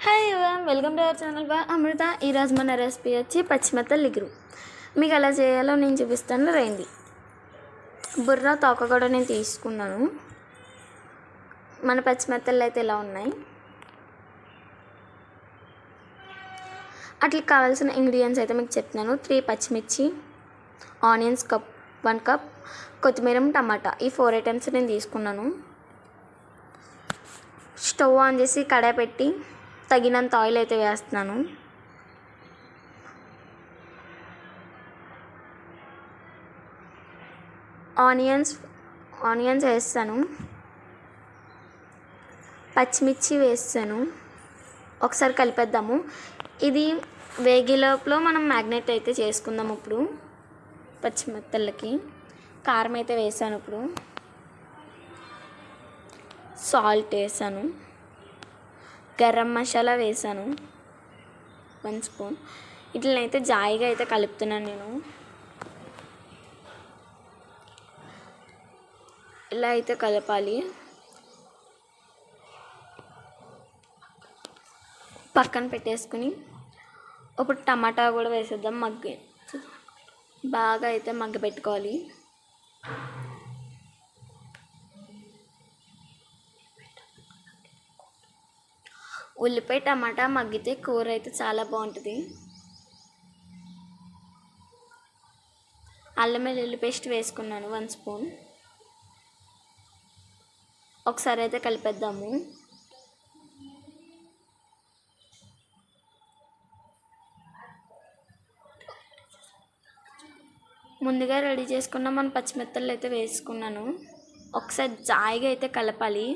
Hi everyone, welcome to our channel by Amrutha. ఈరోజు మన recipe వచ్చి పచ్చిమెత్తలు ఇగురు. మీకు ఎలా చేయాలో నేను చూపిస్తాను, రండి. బుర్ర తోక కూడా నేను తీసుకున్నాను. మన పచ్చిమెత్తలు అయితే ఇలా ఉన్నాయి. అట్లా కావాల్సిన ఇంగ్రీడియంట్స్ అయితే మీకు చెప్తున్నాను. 3 పచ్చిమిర్చి, ఆనియన్స్ 1 కప్, కొత్తిమీర, టమాటా, ఈ 4 ఐటమ్స్ నేను తీసుకున్నాను. స్టవ్ ఆన్ చేసి కడాయి పెట్టి తగినంత ఆయిల్ అయితే వేస్తున్నాను. ఆనియన్స్ వేస్తాను, పచ్చిమిర్చి వేస్తాను. ఒకసారి కలిపేద్దాము. ఇది వేగిలోపులో మనం మ్యాగ్నేట్ అయితే చేసుకుందాం. ఇప్పుడు పచ్చిమెత్తలకి కారం అయితే వేసాను. ఇప్పుడు సాల్ట్ వేసాను, గరం మసాలా వేసాను 1 స్పూన్. ఇట్లనైతే జాయిగా అయితే కలుపుతున్నాను నేను. ఇలా అయితే కలపాలి. పక్కన పెట్టేసుకుని ఇప్పుడు టమాటా కూడా వేసేద్దాం. బాగా అయితే మగ్గపెట్టుకోవాలి. ఉల్లిపాయ టమాటా మగ్గితే కూర అయితే చాలా బాగుంటుంది. అల్లం వెల్లుల్లి పేస్ట్ వేసుకున్నాను 1 స్పూన్. ఒకసారి అయితే కలిపేద్దాము. ముందుగా రెడీ చేసుకున్న మన పచ్చిమిరపకాయలు అయితే వేసుకున్నాను. ఒకసారి జాయిగా అయితే కలపాలి.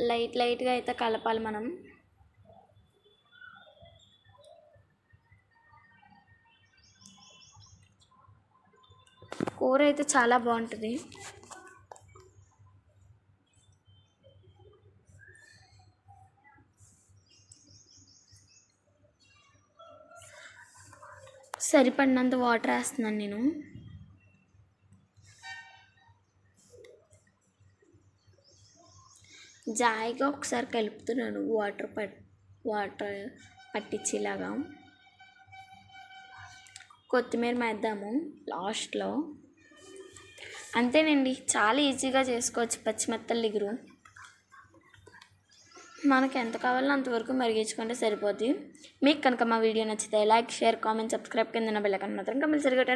లైట్గా అయితే కలపాలి మనం. కూర అయితే చాలా బాగుంటుంది. సరిపడినంత వాటర్ వేస్తున్నాను నేను. జాయిగా ఒకసారి కలుపుతున్నాను, వాటర్ పట్టించేలాగా. కొత్తిమీర వేద్దాము లాస్ట్లో. అంతేనండి, చాలా ఈజీగా చేసుకోవచ్చు పచ్చిమెత్తలు ఇగురు. మనకు ఎంత కావాలో అంతవరకు మరిగించుకుంటే సరిపోద్ది. మీకు కనుక మా వీడియో నచ్చితే లైక్, షేర్, కామెంట్, సబ్స్క్రైబ్, కింద బెల్ ఐకాన్ మాత్రం కంపల్సరీగా